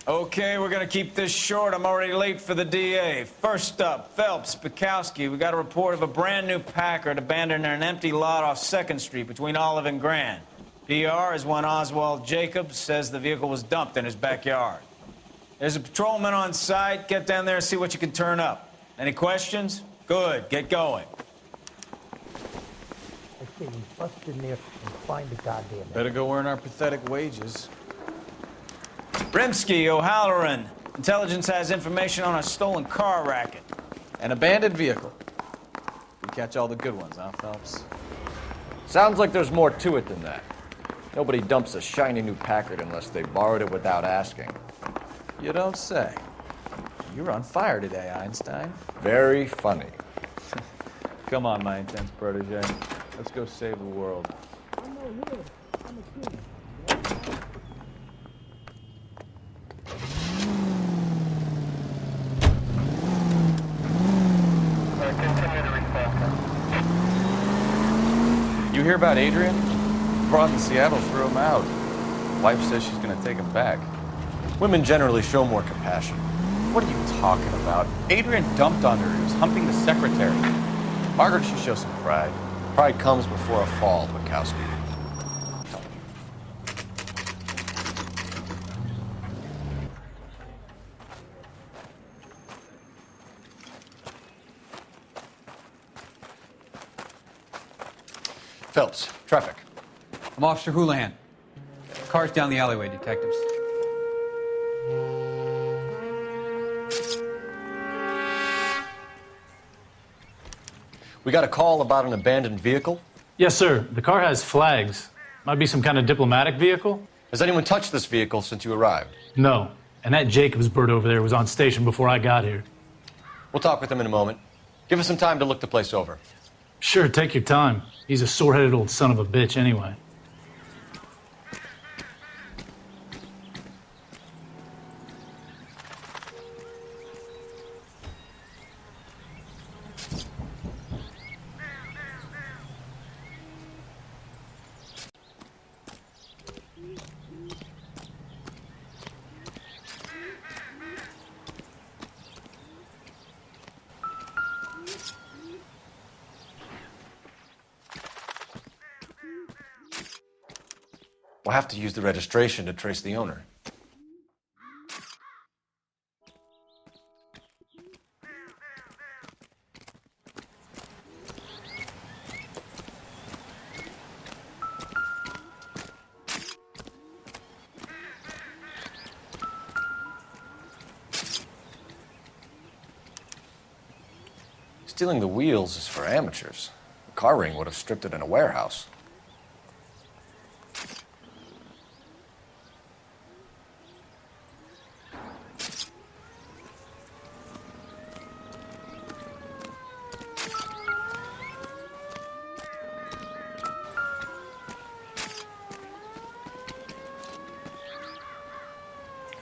Okay, we're gonna keep this short. I'm already late for the DA. First up, Phelps, Bukowski. We got a report of a brand new Packard abandoned in an empty lot off 2nd Street between Olive and Grand. PR is one Oswald Jacobs says the vehicle was dumped in his backyard. There's a patrolman on site. Get down there and see what you can turn up. Any questions? Good, get going. I say we bust in there and find the goddamn... Better go earn our pathetic wages. Rimsky, O'Halloran. Intelligence has information on a stolen car racket. An abandoned vehicle. We catch all the good ones, huh, Phelps? Sounds like there's more to it than that. Nobody dumps a shiny new Packard unless they borrowed it without asking. You don't say. You're on fire today, Einstein. Very funny. Come on, my intense protege. Let's go save the world. You hear about Adrian? Broad in Seattle threw him out. Wife says she's gonna take him back. Women generally show more compassion. What are you talking about? Adrian dumped on her. He was humping the secretary. Margaret should show some pride. Pride comes before a fall, Bukowski. Phelps, traffic. I'm Officer Houlihan. Car's down the alleyway, detectives. We got a call about an abandoned vehicle. Yes, sir. The car has flags. Might be some kind of diplomatic vehicle? Has anyone touched this vehicle since you arrived? No. And that Jacobs bird over there was on station before I got here. We'll talk with him in a moment. Give us some time to look the place over. Sure, take your time. He's a sore-headed old son of a bitch anyway. We'll have to use the registration to trace the owner. Stealing the wheels is for amateurs. The car ring would have stripped it in a warehouse.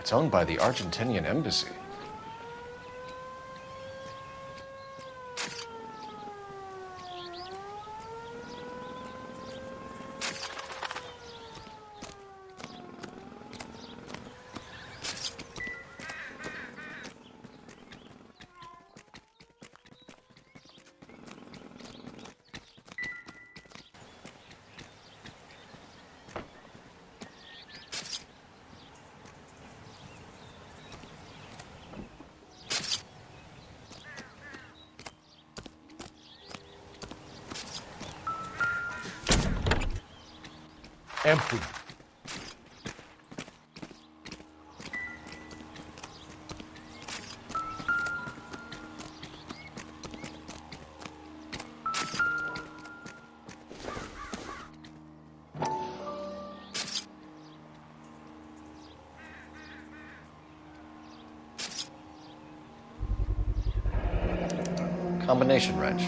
It's owned by the Argentinian embassy. Empty. Combination wrench.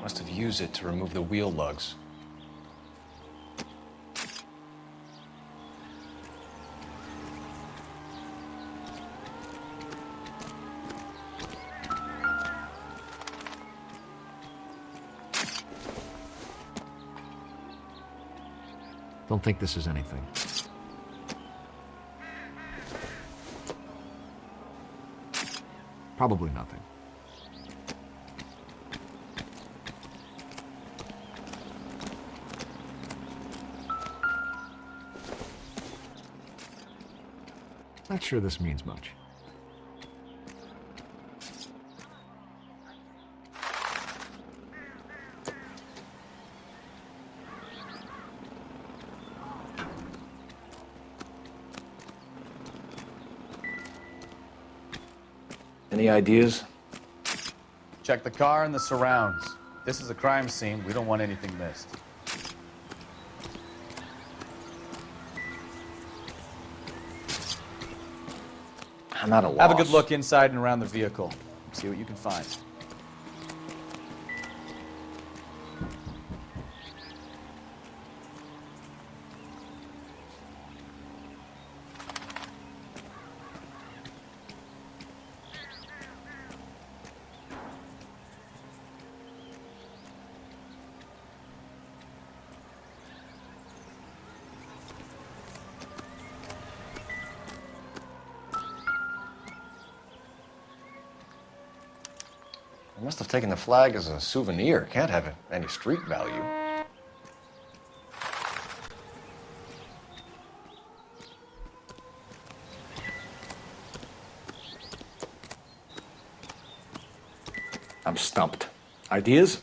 Must have used it to remove the wheel lugs. Don't think this is anything. Probably nothing. Not sure this means much. Any ideas? Check the car and the surrounds. This is a crime scene. We don't want anything missed. I'm at a loss. Have a good look inside and around the vehicle. See what you can find. I must have taken the flag as a souvenir. Can't have any street value. I'm stumped. Ideas?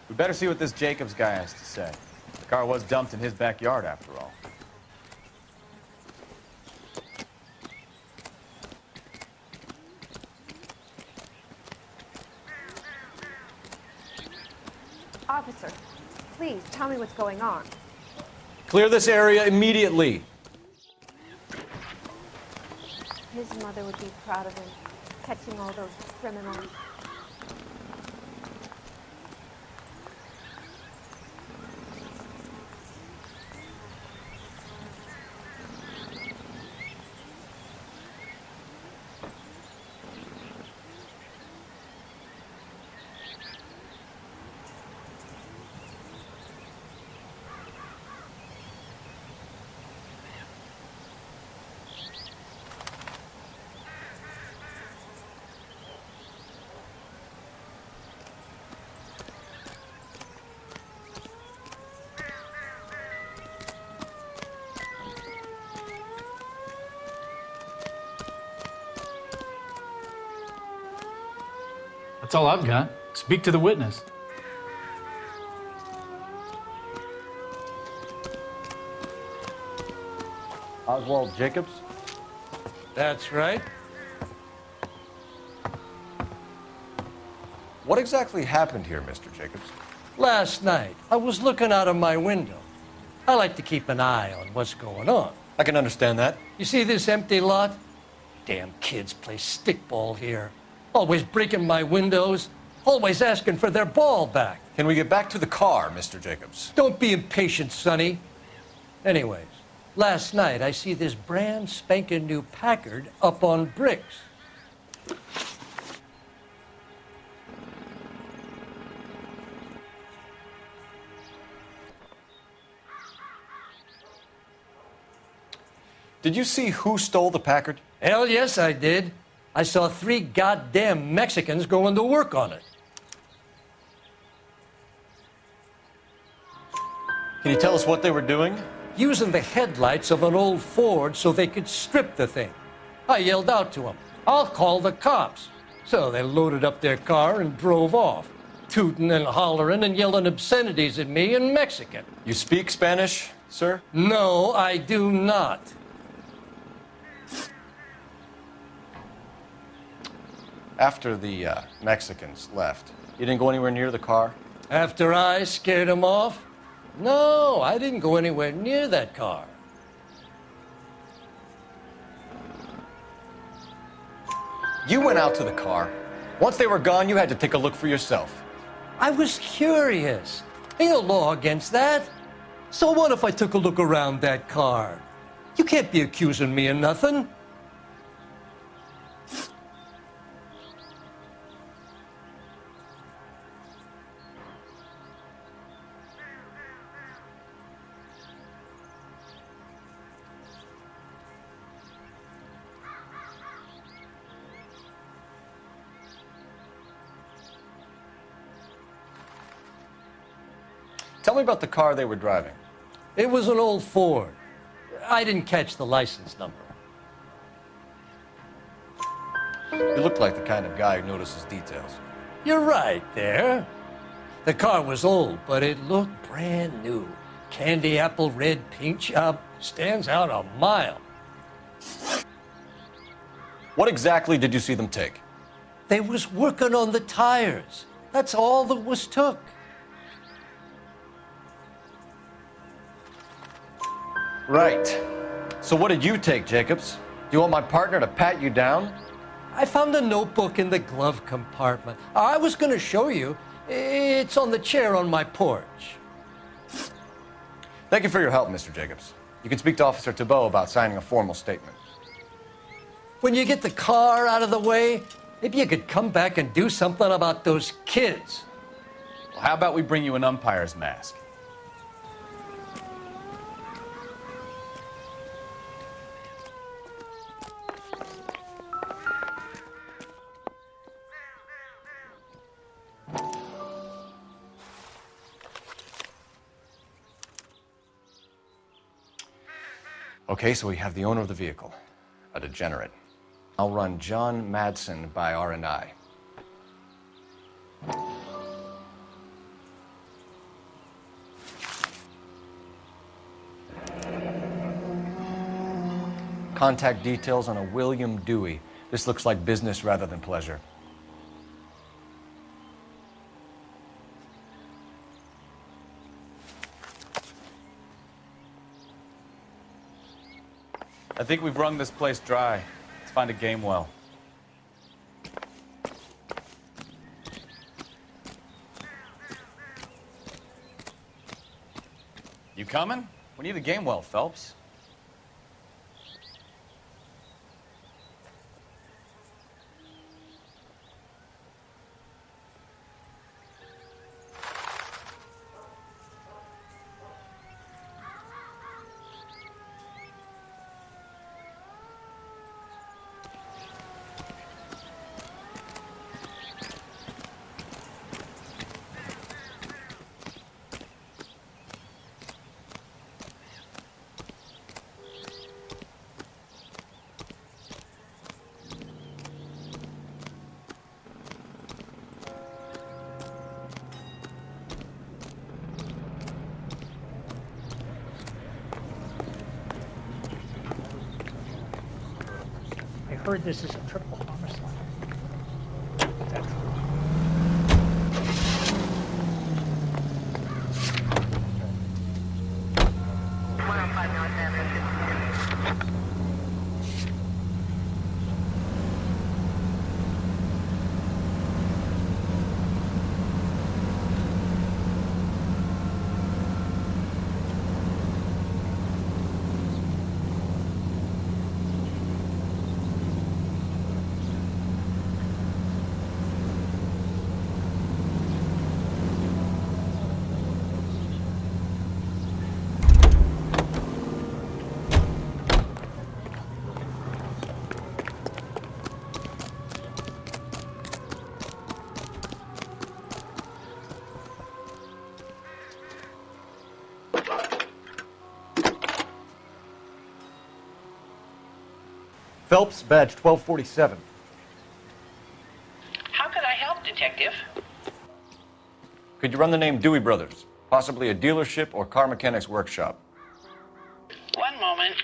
We better see what this Jacobs guy has to say. The car was dumped in his backyard, after all. Officer, please tell me what's going on. Clear this area immediately. His mother would be proud of him, catching all those criminals. That's all I've got. Speak to the witness. Oswald Jacobs? That's right. What exactly happened here, Mr. Jacobs? Last night, I was looking out of my window. I like to keep an eye on what's going on. I can understand that. You see this empty lot? Damn kids play stickball here. Always breaking my windows, always asking for their ball back. Can we get back to the car, Mr. Jacobs? Don't be impatient, Sonny. Anyways, last night I see this brand spanking new Packard up on bricks. Did you see who stole the Packard? Hell yes, I did. I saw 3 goddamn Mexicans going to work on it. Can you tell us what they were doing? Using the headlights of an old Ford so they could strip the thing. I yelled out to them, "I'll call the cops." So they loaded up their car and drove off, tooting and hollering and yelling obscenities at me in Mexican. You speak Spanish, sir? No, I do not. After the Mexicans left, you didn't go anywhere near the car? After I scared them off? No, I didn't go anywhere near that car. You went out to the car. Once they were gone, you had to take a look for yourself. I was curious. Ain't no law against that. So what if I took a look around that car? You can't be accusing me of nothing. Tell me about the car they were driving. It was an old Ford. I didn't catch the license number. You look like the kind of guy who notices details. You're right there. The car was old, but it looked brand new. Candy apple red paint job stands out a mile. What exactly did you see them take? They was working on the tires. That's all that was took. Right. So what did you take, Jacobs? Do you want my partner to pat you down? I found a notebook in the glove compartment. I was going to show you. It's on the chair on my porch. Thank you for your help, Mr. Jacobs. You can speak to Officer Thibault about signing a formal statement. When you get the car out of the way, maybe you could come back and do something about those kids. Well, how about we bring you an umpire's mask? Okay, so we have the owner of the vehicle, a degenerate. I'll run John Madsen by R&I. Contact details on a William Dewey. This looks like business rather than pleasure. I think we've wrung this place dry. Let's find a game well. You coming? We need a game well, Phelps. I heard this is a triple homicide. That's Phelps, badge 1247. How could I help, Detective? Could you run the name Dewey Brothers? Possibly a dealership or car mechanics workshop. One moment.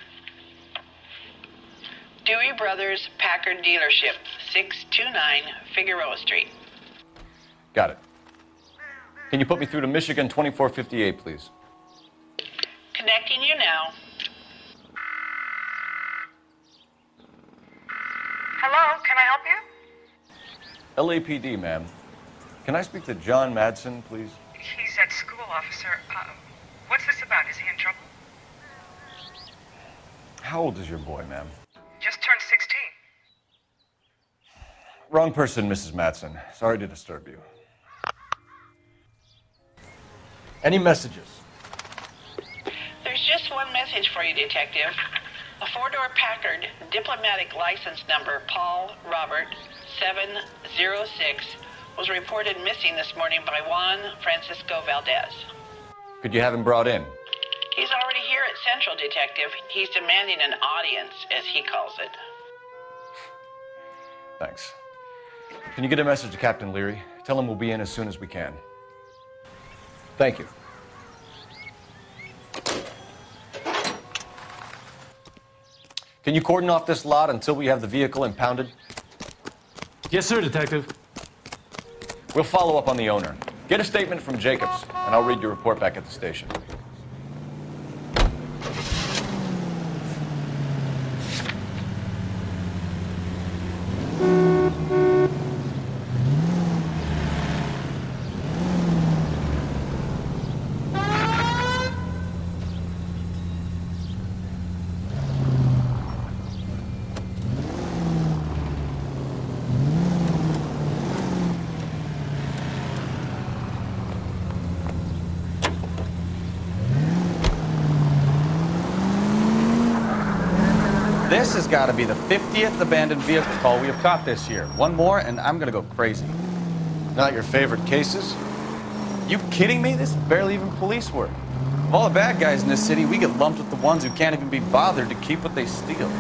Dewey Brothers Packard Dealership, 629 Figueroa Street. Got it. Can you put me through to Michigan 2458, please? Connecting you now. Hello, can I help you? LAPD, ma'am. Can I speak to John Madsen, please? He's at school, officer. What's this about? Is he in trouble? How old is your boy, ma'am? Just turned 16. Wrong person, Mrs. Madsen. Sorry to disturb you. Any messages? There's just one message for you, Detective. A four-door Packard, diplomatic license number Paul Robert 706, was reported missing this morning by Juan Francisco Valdez. Could you have him brought in? He's already here at Central, Detective. He's demanding an audience, as he calls it. Thanks. Can you get a message to Captain Leary? Tell him we'll be in as soon as we can. Thank you. Can you cordon off this lot until we have the vehicle impounded? Yes, sir, Detective. We'll follow up on the owner. Get a statement from Jacobs, and I'll read your report back at the station. This has got to be the 50th abandoned vehicle call we have caught this year. One more, and I'm going to go crazy. Not your favorite cases? You kidding me? This is barely even police work. Of all the bad guys in this city, we get lumped with the ones who can't even be bothered to keep what they steal.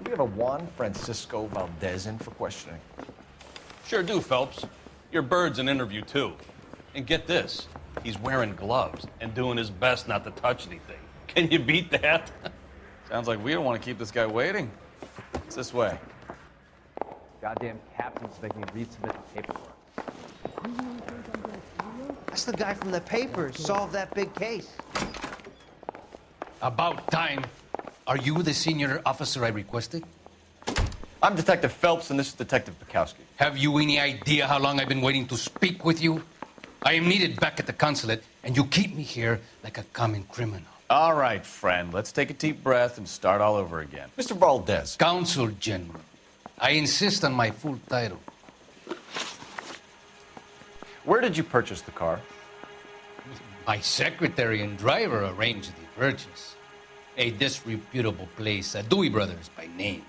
Do you have a Juan Francisco Valdez in for questioning? Sure do, Phelps. Your bird's an interview, too. And get this, he's wearing gloves and doing his best not to touch anything. Can you beat that? Sounds like we don't want to keep this guy waiting. It's this way. Goddamn captain's making me resubmit the paperwork. That's the guy from the papers. Solved that big case. About time. Are you the senior officer I requested? I'm Detective Phelps, and this is Detective Bukowski. Have you any idea how long I've been waiting to speak with you? I am needed back at the consulate, and you keep me here like a common criminal. All right, friend. Let's take a deep breath and start all over again. Mr. Valdez. Consul General. I insist on my full title. Where did you purchase the car? My secretary and driver arranged the purchase. A disreputable place, Dewey Brothers by name.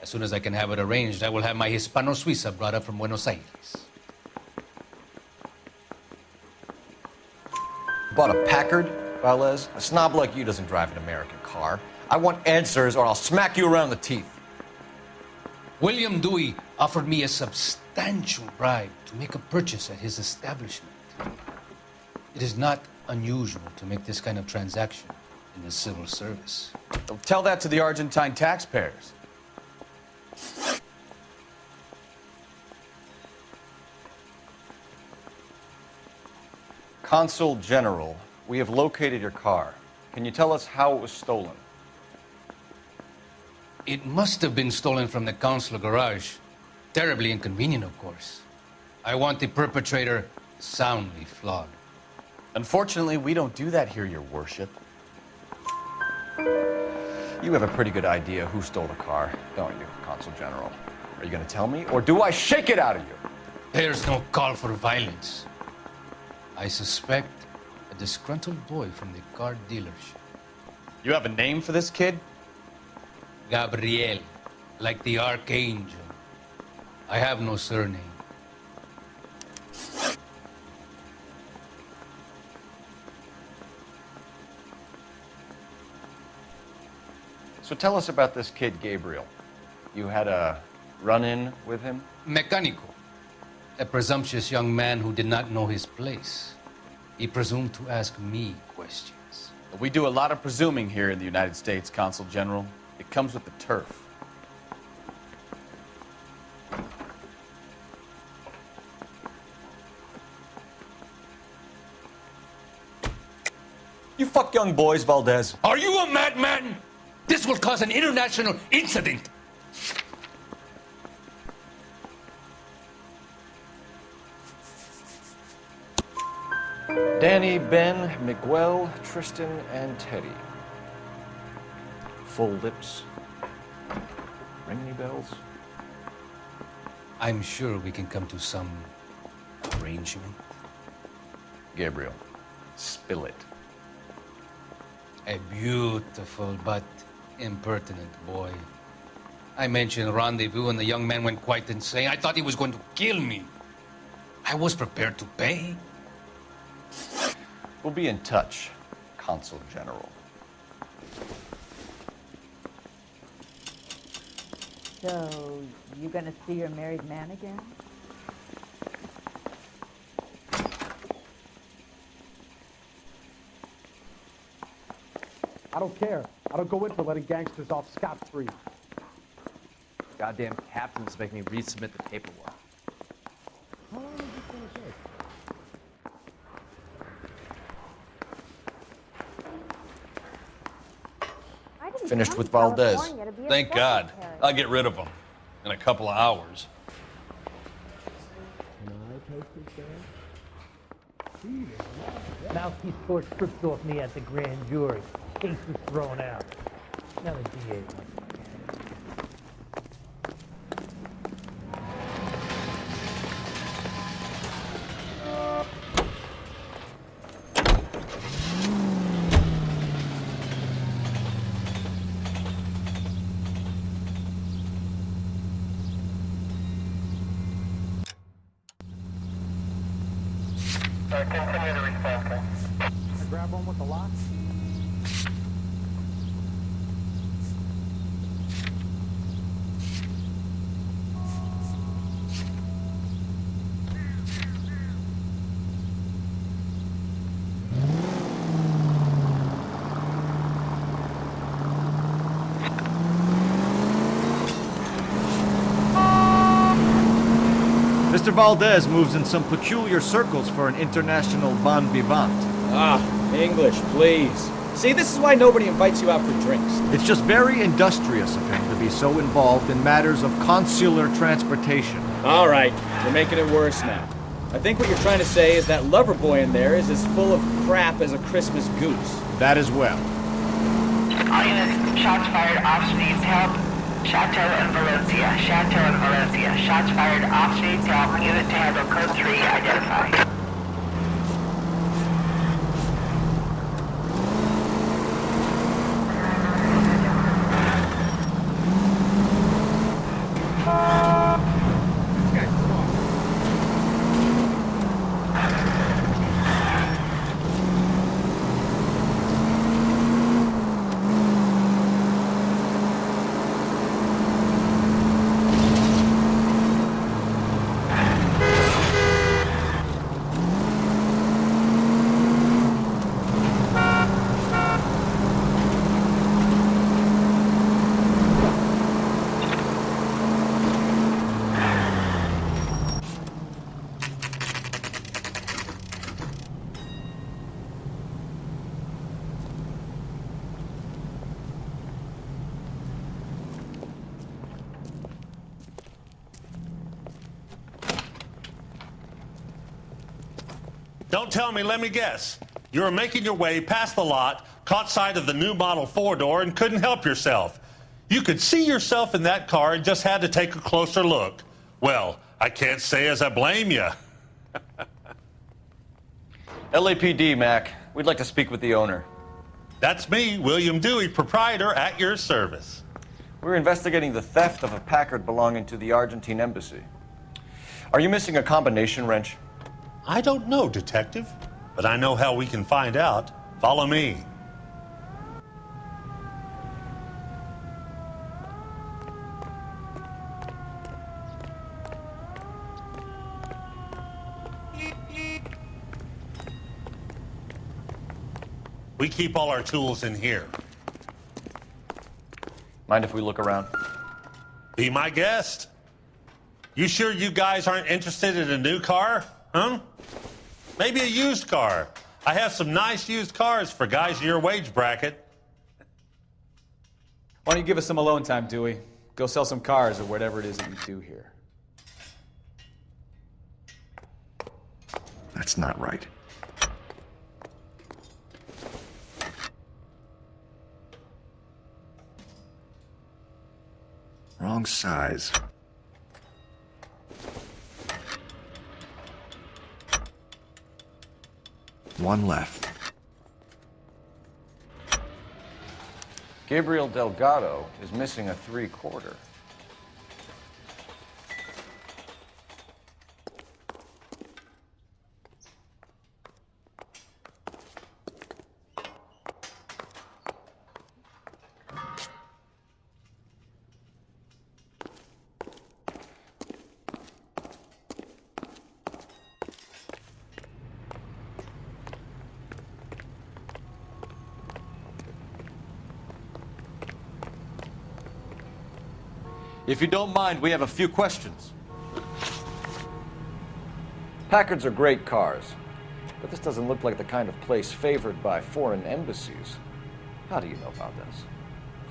As soon as I can have it arranged, I will have my Hispano Suiza brought up from Buenos Aires. Bought a Packard, Valdez? A snob like you doesn't drive an American car. I want answers or I'll smack you around the teeth. William Dewey offered me a substantial bribe to make a purchase at his establishment. It is not unusual to make this kind of transaction in the civil service. Tell that to the Argentine taxpayers. Consul General, we have located your car. Can you tell us how it was stolen? It must have been stolen from the consular garage. Terribly inconvenient, of course. I want the perpetrator soundly flogged. Unfortunately, we don't do that here, Your Worship. You have a pretty good idea who stole the car, don't you, Consul General? Are you going to tell me, or do I shake it out of you? There's no call for violence. I suspect a disgruntled boy from the car dealership. You have a name for this kid? Gabriel, like the archangel. I have no surname. So tell us about this kid, Gabriel. You had a run-in with him? Mecánico. A presumptuous young man who did not know his place. He presumed to ask me questions. We do a lot of presuming here in the United States, Consul General. It comes with the turf. You fuck young boys, Valdez. Are you a madman? This will cause an international incident. Danny, Ben, Miguel, Tristan, and Teddy. Full lips. Ring any bells? I'm sure we can come to some arrangement. Gabriel, spill it. A beautiful but impertinent boy. I mentioned rendezvous and the young man went quite insane. I thought he was going to kill me. I was prepared to pay. We'll be in touch, Consul General. So, you gonna see your married man again? I don't care. I don't go in for letting gangsters off scot-free. Goddamn captain's making me resubmit the paperwork. How long is this going to take? Finished with Valdez. Thank God. I'll get rid of him in a couple of hours. Mouthpiece court stripped off me at the grand jury. Case was thrown out. Now the DA. Continue to respond, okay? I grab one with the lock. Mr. Valdez moves in some peculiar circles for an international bon vivant. Ah, English, please. See, this is why nobody invites you out for drinks. It's just very industrious of him to be so involved in matters of consular transportation. All right, you're making it worse now. I think what you're trying to say is that lover boy in there is as full of crap as a Christmas goose. That as well. All units, shots fired, officer needs help. Chateau and Valencia. Chateau and Valencia. Shots fired, officer needs help. Unit to handle code 3, identify. Don't tell me, let me guess. You were making your way past the lot, caught sight of the new model four-door, and couldn't help yourself. You could see yourself in that car and just had to take a closer look. Well, I can't say as I blame you. LAPD, Mac. We'd like to speak with the owner. That's me, William Dewey, proprietor, at your service. We're investigating the theft of a Packard belonging to the Argentine embassy. Are you missing a combination wrench? I don't know, Detective, but I know how we can find out. Follow me. We keep all our tools in here. Mind if we look around? Be my guest. You sure you guys aren't interested in a new car? Huh? Maybe a used car. I have some nice used cars for guys in your wage bracket. Why don't you give us some alone time, Dewey? Go sell some cars or whatever it is that you do here. That's not right. Wrong size. One left. Gabriel Delgado is missing a 3/4. If you don't mind, we have a few questions. Packards are great cars, but this doesn't look like the kind of place favored by foreign embassies. How do you know about this?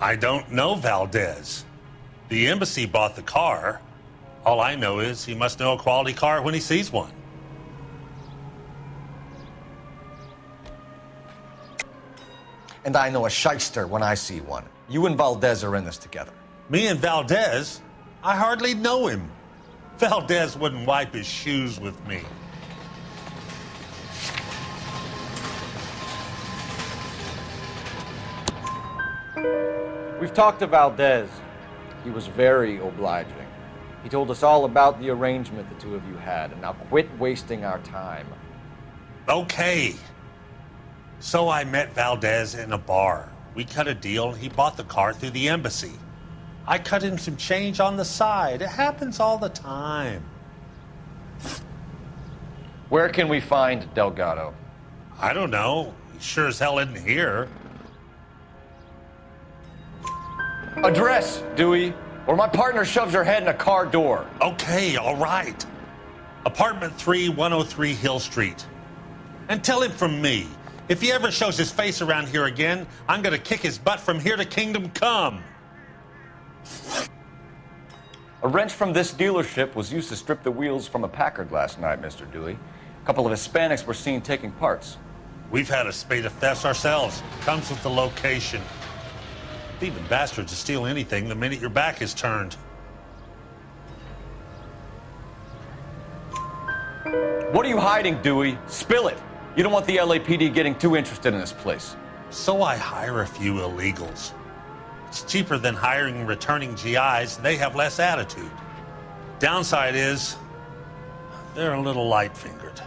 I don't know Valdez. The embassy bought the car. All I know is he must know a quality car when he sees one. And I know a shyster when I see one. You and Valdez are in this together. Me and Valdez? I hardly know him. Valdez wouldn't wipe his shoes with me. We've talked to Valdez. He was very obliging. He told us all about the arrangement the two of you had, and now quit wasting our time. Okay. So I met Valdez in a bar. We cut a deal, and he bought the car through the embassy. I cut him some change on the side. It happens all the time. Where can we find Delgado? I don't know. He sure as hell isn't here. Address, Dewey, or my partner shoves your head in a car door. Okay, all right. Apartment 3, 103 Hill Street. And tell him from me, if he ever shows his face around here again, I'm gonna kick his butt from here to Kingdom Come. A wrench from this dealership was used to strip the wheels from a Packard last night, Mr. Dewey. A couple of Hispanics were seen taking parts. We've had a spate of thefts ourselves. Comes with the location. Thieving bastards will steal anything the minute your back is turned. What are you hiding, Dewey? Spill it. You don't want the LAPD getting too interested in this place. So I hire a few illegals. It's cheaper than hiring returning GIs. They have less attitude. Downside is, they're a little light-fingered.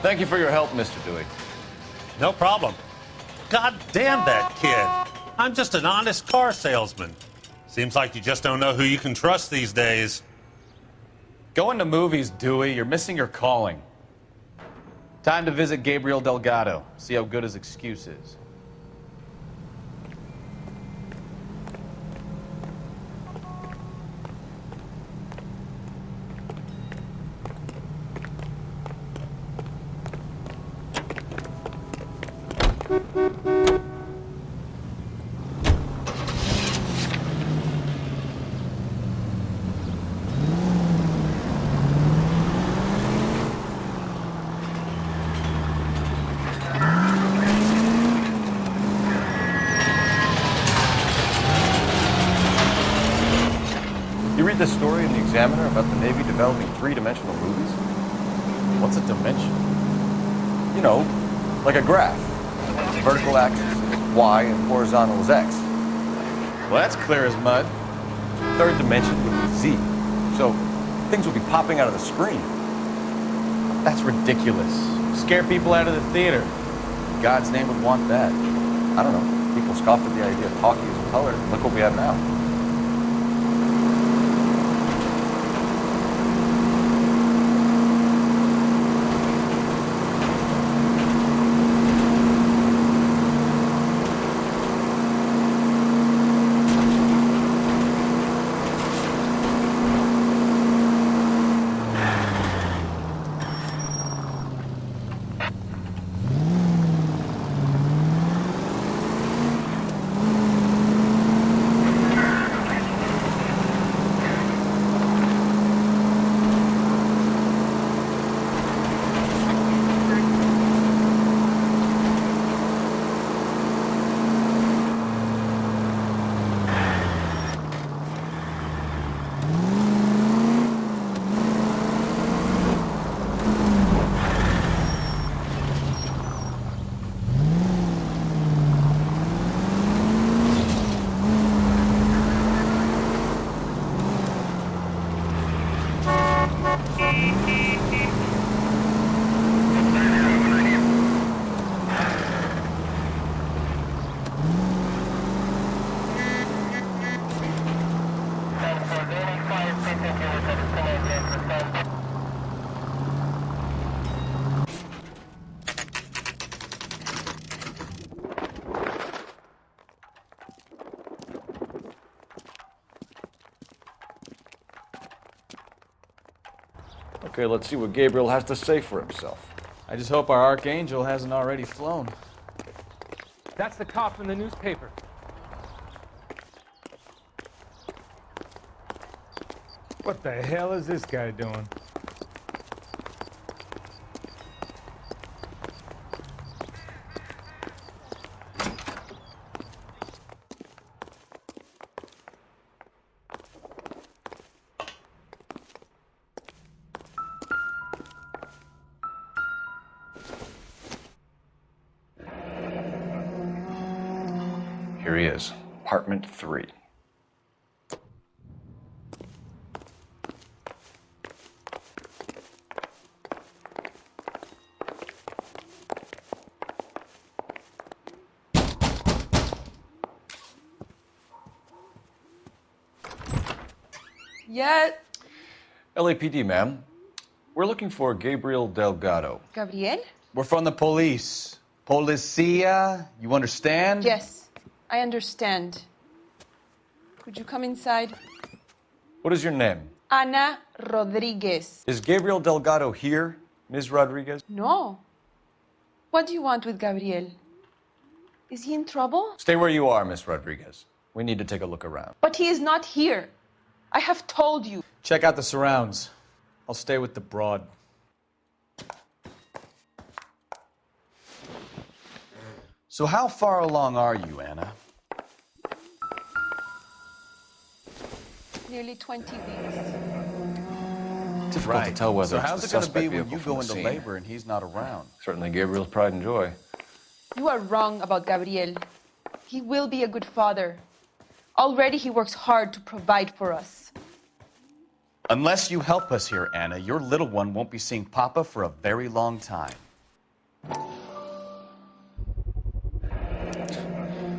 Thank you for your help, Mr. Dewey. No problem. God damn that kid. I'm just an honest car salesman. Seems like you just don't know who you can trust these days. Going to movies, Dewey. You're missing your calling. Time to visit Gabriel Delgado. See how good his excuse is. You read the story in the Examiner about the Navy developing three-dimensional movies? What's a dimension? You know, like a graph. The vertical axis is Y and horizontal is X. Well, that's clear as mud. Third dimension would be Z. So things would be popping out of the screen. That's ridiculous. Scare people out of the theater. In God's name would want that. I don't know. People scoffed at the idea of talkie as a color. Look what we have now. Okay, let's see what Gabriel has to say for himself. I just hope our archangel hasn't already flown. That's the cop from the newspaper. What the hell is this guy doing? Here he is, apartment 3. Yeah. LAPD, ma'am. We're looking for Gabriel Delgado. Gabriel? We're from the police. Policia, you understand? Yes, I understand. Could you come inside? What is your name? Ana Rodriguez. Is Gabriel Delgado here, Ms. Rodriguez? No. What do you want with Gabriel? Is he in trouble? Stay where you are, Ms. Rodriguez. We need to take a look around. But he is not here. I have told you. Check out the surrounds. I'll stay with the broad. So how far along are you, Anna? Nearly 20 weeks. Difficult to tell whether So it's how's the it going to suspect be when vehicle you from go the into scene. labor and he's not around? Certainly Gabriel's pride and joy. You are wrong about Gabriel. He will be a good father. Already he works hard to provide for us. Unless you help us here, Anna, your little one won't be seeing Papa for a very long time.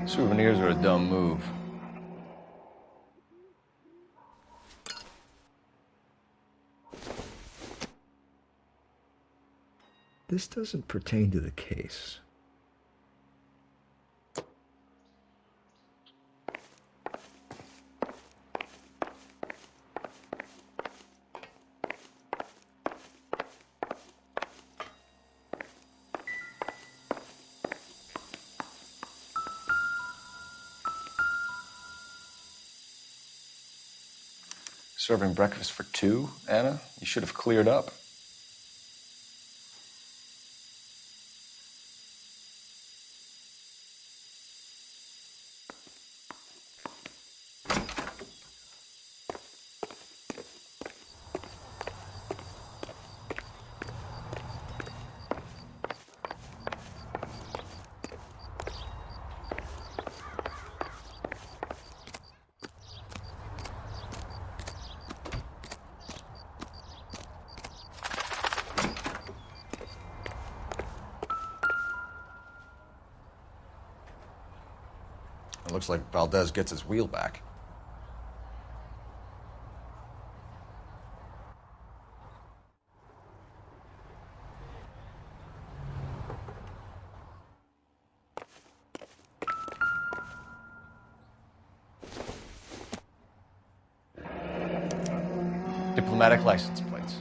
Souvenirs are a dumb move. This doesn't pertain to the case. Serving breakfast for 2, Anna? You should have cleared up. It looks like Valdez gets his wheel back. Diplomatic license plates.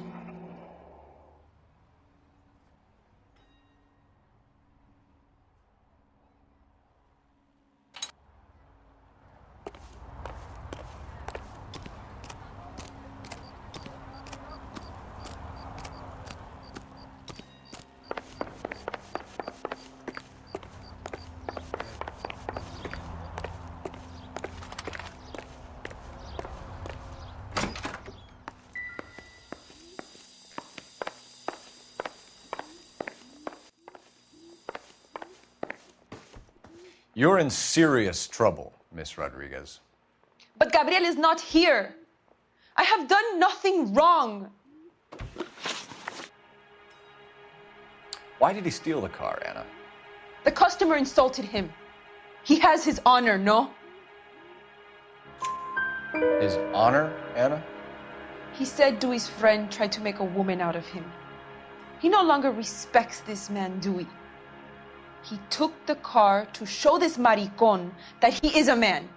You're in serious trouble, Miss Rodriguez. But Gabriel is not here. I have done nothing wrong. Why did he steal the car, Anna? The customer insulted him. He has his honor, no? His honor, Anna? He said Dewey's friend tried to make a woman out of him. He no longer respects this man, Dewey. He took the car to show this maricón that he is a man.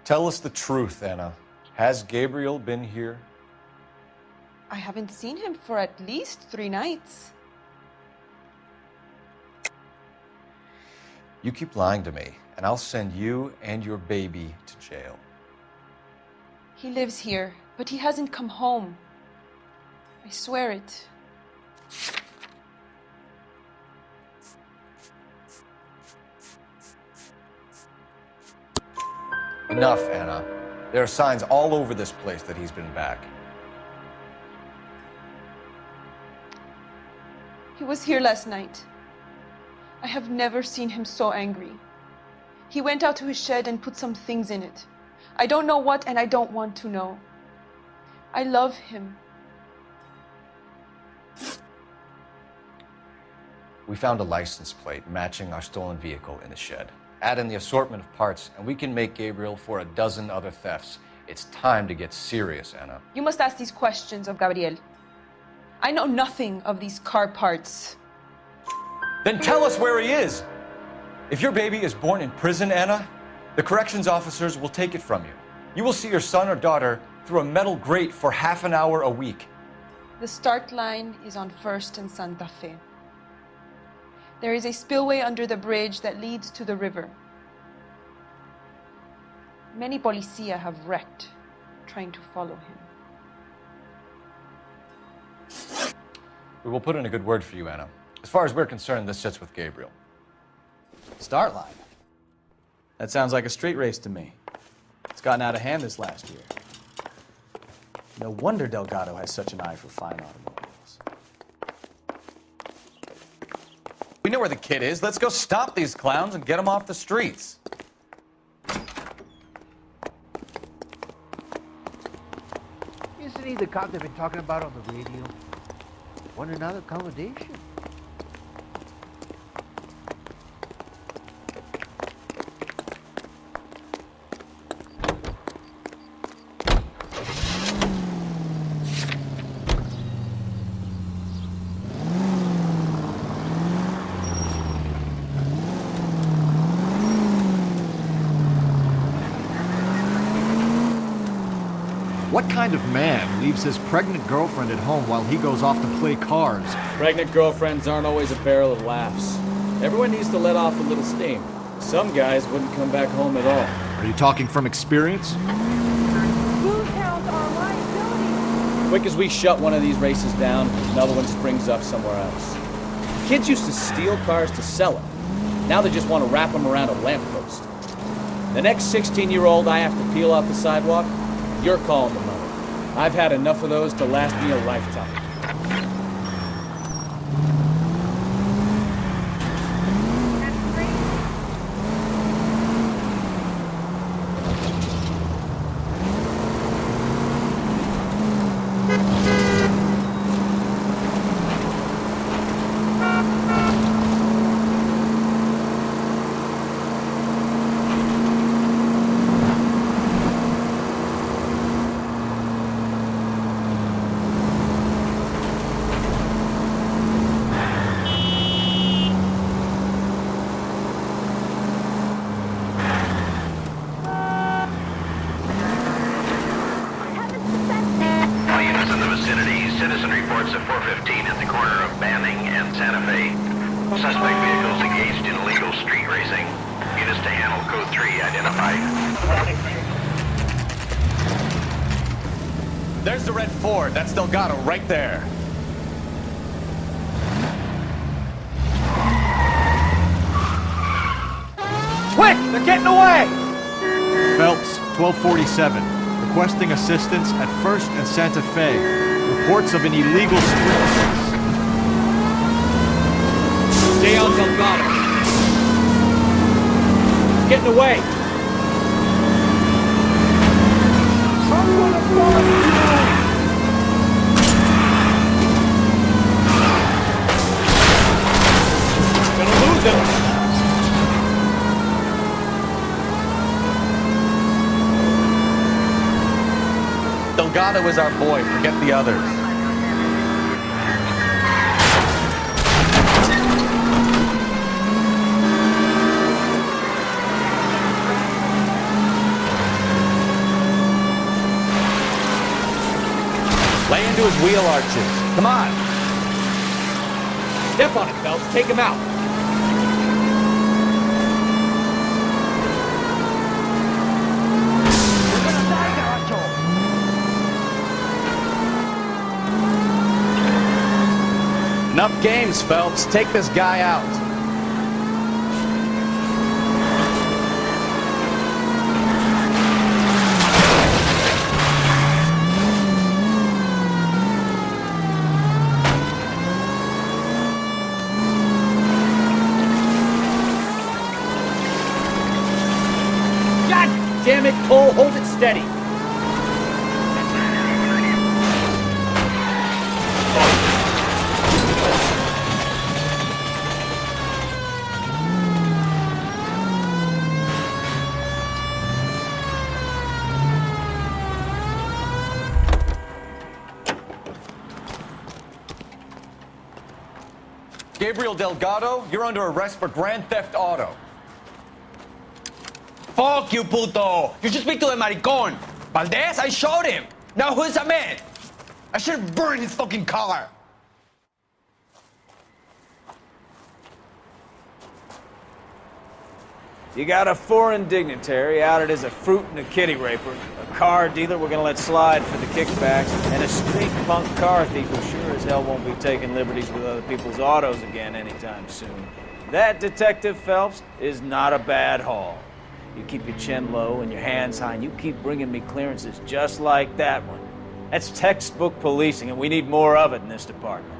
Tell us the truth, Anna. Has Gabriel been here? I haven't seen him for at least 3 nights. You keep lying to me, and I'll send you and your baby to jail. He lives here, but he hasn't come home. I swear it. Enough, Anna. There are signs all over this place that he's been back. He was here last night. I have never seen him so angry. He went out to his shed and put some things in it. I don't know what, and I don't want to know. I love him. We found a license plate matching our stolen vehicle in the shed. Add in the assortment of parts, and we can make Gabriel for a dozen other thefts. It's time to get serious, Anna. You must ask these questions of Gabriel. I know nothing of these car parts. Then tell us where he is! If your baby is born in prison, Anna, the corrections officers will take it from you. You will see your son or daughter through a metal grate for half an hour a week. The start line is on 1st and Santa Fe. There is a spillway under the bridge that leads to the river. Many policia have wrecked trying to follow him. We will put in a good word for you, Anna. As far as we're concerned, this sits with Gabriel. Start line. That sounds like a street race to me. It's gotten out of hand this last year. No wonder Delgado has such an eye for fine automobiles. We know where the kid is. Let's go stop these clowns and get them off the streets. Isn't he the cop they've been talking about on the radio? Want another accommodation? What kind of man leaves his pregnant girlfriend at home while he goes off to play cards? Pregnant girlfriends aren't always a barrel of laughs. Everyone needs to let off a little steam. Some guys wouldn't come back home at all. Are you talking from experience? Booze hounds are liability. Quick as we shut one of these races down, another one springs up somewhere else. Kids used to steal cars to sell them. Now they just want to wrap them around a lamppost. The next 16-year-old I have to peel off the sidewalk, you're calling the mother. I've had enough of those to last me a lifetime. There's the red Ford. That's Delgado right there. Quick! They're getting away! Phelps, 1247. Requesting assistance at 1st and Santa Fe. Reports of an illegal street race. Stay on Delgado. Getting away. Gonna lose him. Delgado is our boy. Forget the others. Lay into those wheel arches. Come on. Step on it, Phelps. Take him out. Enough games, Phelps. Take this guy out. God damn it, Cole. Hold it steady. Gabriel Delgado, you're under arrest for grand theft auto. Fuck you, puto! You should speak to the maricón. Valdez, I showed him. Now who's the man? I should have burned his fucking car. You got a foreign dignitary outed as a fruit and a kitty raper, a car dealer we're gonna let slide for the kickbacks, and a street punk car thief who sure as hell won't be taking liberties with other people's autos again anytime soon. That, Detective Phelps, is not a bad haul. You keep your chin low and your hands high, and you keep bringing me clearances just like that one. That's textbook policing, and we need more of it in this department.